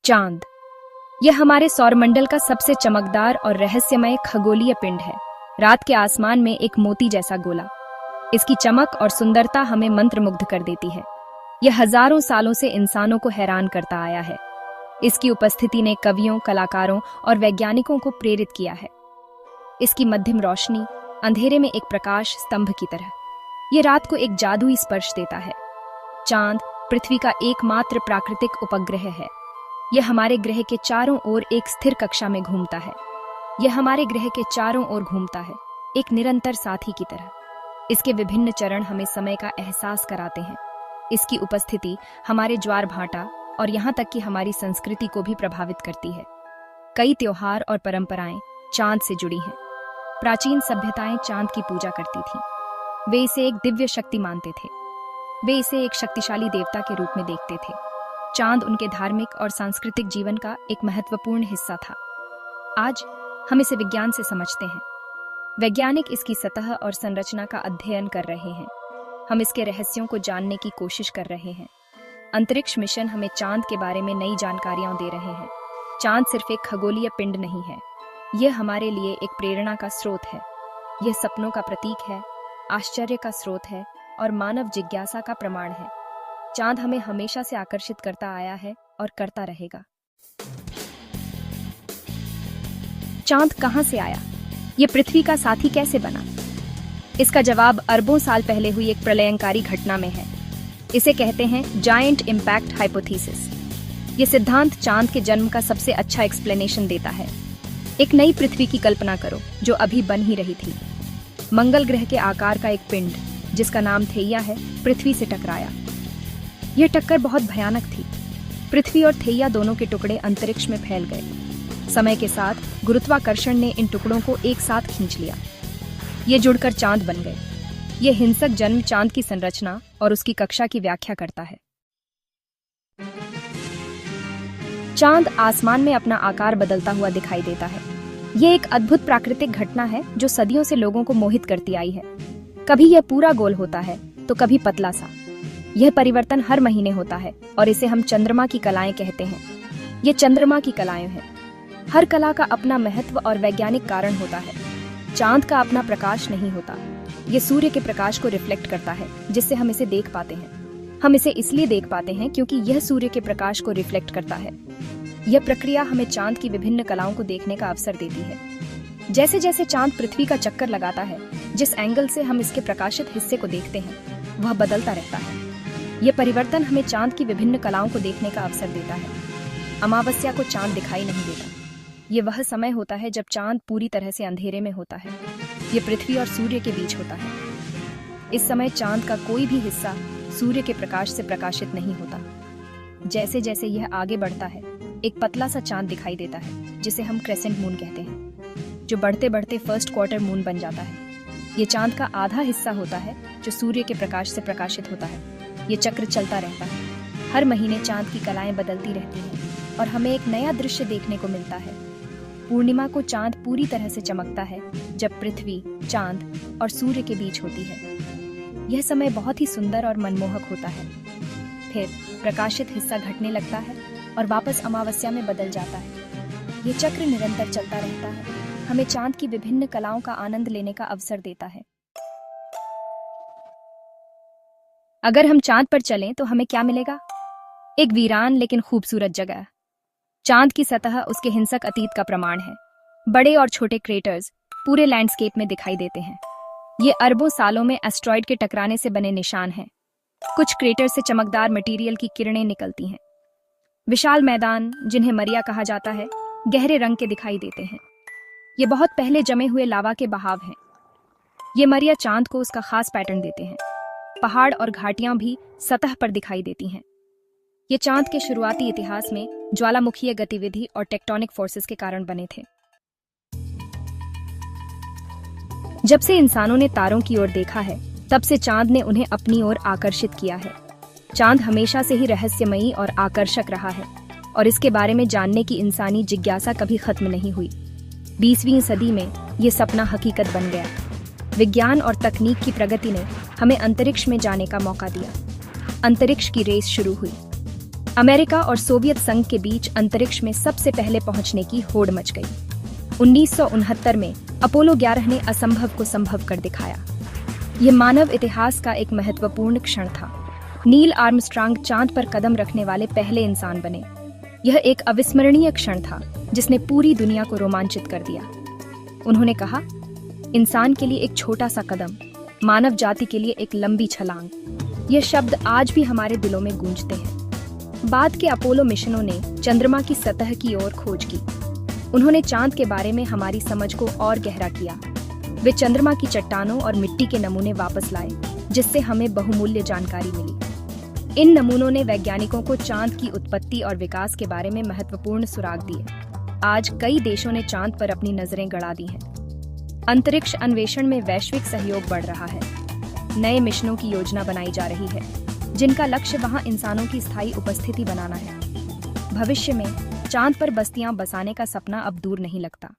चांद। यह हमारे सौरमंडल का सबसे चमकदार और रहस्यमय खगोलीय पिंड है। रात के आसमान में एक मोती जैसा गोला। इसकी चमक और सुंदरता हमें मंत्रमुग्ध कर देती है। यह हजारों सालों से इंसानों को हैरान करता आया है। इसकी उपस्थिति ने कवियों, कलाकारों और वैज्ञानिकों को प्रेरित किया है। इसकी मध्यम रोशनी अंधेरे में एक प्रकाश स्तंभ की तरह ये रात को एक जादुई स्पर्श देता है। चांद पृथ्वी का एकमात्र प्राकृतिक उपग्रह है। यह हमारे ग्रह के चारों ओर एक स्थिर कक्षा में घूमता है। यह हमारे ग्रह के चारों ओर घूमता है, एक निरंतर साथी की तरह। इसके विभिन्न चरण हमें समय का एहसास कराते हैं। इसकी उपस्थिति हमारे ज्वार भाटा और यहाँ तक कि हमारी संस्कृति को भी प्रभावित करती है। कई त्योहार और परंपराएं चांद से जुड़ी हैं। प्राचीन सभ्यताएं चांद की पूजा करती थीं। वे इसे एक दिव्य शक्ति मानते थे। वे इसे एक शक्तिशाली देवता के रूप में देखते थे। चांद उनके धार्मिक और सांस्कृतिक जीवन का एक महत्वपूर्ण हिस्सा था। आज हम इसे विज्ञान से समझते हैं। वैज्ञानिक इसकी सतह और संरचना का अध्ययन कर रहे हैं। हम इसके रहस्यों को जानने की कोशिश कर रहे हैं। अंतरिक्ष मिशन हमें चांद के बारे में नई जानकारियां दे रहे हैं। चांद सिर्फ एक खगोलीय पिंड नहीं है, यह हमारे लिए एक प्रेरणा का स्रोत है। यह सपनों का प्रतीक है, आश्चर्य का स्रोत है और मानव जिज्ञासा का प्रमाण है। चांद हमें हमेशा से आकर्षित करता आया है और करता रहेगा। चांद कहां से आया? यह पृथ्वी का साथी कैसे बना? इसका जवाब अरबों साल पहले हुई एक प्रलयंकारी घटना में है। इसे कहते हैं जायंट इम्पैक्ट हाइपोथेसिस। यह सिद्धांत चांद के जन्म का सबसे अच्छा एक्सप्लेनेशन देता है। एक नई पृथ्वी की कल्पना करो जो अभी बन ही रही थी। मंगल ग्रह के आकार का एक पिंड जिसका नाम थेइया है, पृथ्वी से टकराया। यह टक्कर बहुत भयानक थी। पृथ्वी और थेइया दोनों के टुकड़े अंतरिक्ष में फैल गए। समय के साथ गुरुत्वाकर्षण ने इन टुकड़ों को एक साथ खींच लिया। ये जुड़कर चांद बन गए। यह हिंसक जन्म चांद की संरचना और उसकी कक्षा की व्याख्या करता है। चांद आसमान में अपना आकार बदलता हुआ दिखाई देता है। यह एक अद्भुत प्राकृतिक घटना है जो सदियों से लोगों को मोहित करती आई है। कभी यह पूरा गोल होता है तो कभी पतला सा। यह परिवर्तन हर महीने होता है और इसे हम चंद्रमा की कलाएं कहते हैं। ये चंद्रमा की कलाएं हैं। हर कला का अपना महत्व और वैज्ञानिक कारण होता है। चांद का अपना प्रकाश नहीं होता। ये सूर्य के प्रकाश को रिफ्लेक्ट करता है जिससे हम इसे देख पाते हैं। हम इसे इसलिए देख पाते हैं क्योंकि यह सूर्य के प्रकाश को रिफ्लेक्ट करता है। यह प्रक्रिया हमें चांद की विभिन्न कलाओं को देखने का अवसर देती है। जैसे जैसे चांद पृथ्वी का चक्कर लगाता है, जिस एंगल से हम इसके प्रकाशित हिस्से को देखते हैं वह बदलता रहता है। यह परिवर्तन हमें चांद की विभिन्न कलाओं को देखने का अवसर देता है। अमावस्या को चांद दिखाई नहीं देता। यह वह समय होता है जब चांद पूरी तरह से अंधेरे में होता है। यह पृथ्वी और सूर्य के बीच होता है। इस समय चांद का कोई भी हिस्सा सूर्य के प्रकाश से प्रकाशित नहीं होता। जैसे जैसे यह आगे बढ़ता है, एक पतला सा चांद दिखाई देता है जिसे हम क्रेसेंट मून कहते हैं, जो बढ़ते बढ़ते फर्स्ट क्वार्टर मून बन जाता है। ये चांद का आधा हिस्सा होता है जो सूर्य के प्रकाश से प्रकाशित होता है। ये चक्र चलता रहता है। हर महीने चांद की कलाएं बदलती रहती हैं और हमें एक नया दृश्य देखने को मिलता है। पूर्णिमा को चांद पूरी तरह से चमकता है जब पृथ्वी, चांद और सूर्य के बीच होती है। यह समय बहुत ही सुंदर और मनमोहक होता है। फिर प्रकाशित हिस्सा घटने लगता है और वापस अमावस्या में बदल जाता है। यह चक्र निरंतर चलता रहता है, हमें चांद की विभिन्न कलाओं का आनंद लेने का अवसर देता है। अगर हम चांद पर चलें तो हमें क्या मिलेगा? एक वीरान लेकिन खूबसूरत जगह। चांद की सतह उसके हिंसक अतीत का प्रमाण है। बड़े और छोटे क्रेटर्स पूरे लैंडस्केप में दिखाई देते हैं। ये अरबों सालों में एस्ट्रॉइड के टकराने से बने निशान हैं। कुछ क्रेटर से चमकदार मटेरियल की किरणें निकलती हैं। विशाल मैदान, जिन्हें मरिया कहा जाता है, गहरे रंग के दिखाई देते हैं। ये बहुत पहले जमे हुए लावा के बहाव हैं। ये मरिया चांद को उसका खास पैटर्न देते हैं। पहाड़ और घाटियां भी सतह पर दिखाई देती हैं। ये चांद के शुरुआती इतिहास में ज्वालामुखीय गतिविधि और टेक्टोनिक फोर्सेस के कारण बने थे। जब से इंसानों ने तारों की ओर देखा है, तब से चांद ने उन्हें अपनी ओर आकर्षित किया है। चांद हमेशा से ही रहस्यमयी और आकर्षक रहा है और इसके बारे में जानने की इंसानी जिज्ञासा कभी खत्म नहीं हुई। 20वीं सदी में ये सपना हकीकत बन गया। विज्ञान और तकनीक की प्रगति ने हमें अंतरिक्ष में जाने का मौका दिया। अंतरिक्ष की रेस शुरू हुई। अमेरिका और सोवियत संघ के बीच अंतरिक्ष में सबसे पहले पहुंचने की होड़ मच गई। 1969 में अपोलो 11 ने असंभव को संभव कर दिखाया। यह मानव इतिहास का एक महत्वपूर्ण क्षण था। नील आर्मस्ट्रांग चांद पर कदम रखने वाले पहले इंसान बने। यह एक अविस्मरणीय क्षण था जिसने पूरी दुनिया को रोमांचित कर दिया। उन्होंने कहा, इंसान के लिए एक छोटा सा कदम, मानव जाति के लिए एक लंबी छलांग। ये शब्द आज भी हमारे दिलों में गूंजते हैं। बाद के अपोलो मिशनों ने चंद्रमा की सतह की ओर खोज की। उन्होंने चांद के बारे में हमारी समझ को और गहरा किया। वे चंद्रमा की चट्टानों और मिट्टी के नमूने वापस लाए, जिससे हमें बहुमूल्य जानकारी मिली। इन नमूनों ने वैज्ञानिकों को चांद की उत्पत्ति और विकास के बारे में महत्वपूर्ण सुराग दिए। आज कई देशों ने चांद पर अपनी नजरें गड़ा दी हैं। अंतरिक्ष अन्वेषण में वैश्विक सहयोग बढ़ रहा है। नए मिशनों की योजना बनाई जा रही है, जिनका लक्ष्य वहां इंसानों की स्थायी उपस्थिति बनाना है। भविष्य में चांद पर बस्तियां बसाने का सपना अब दूर नहीं लगता।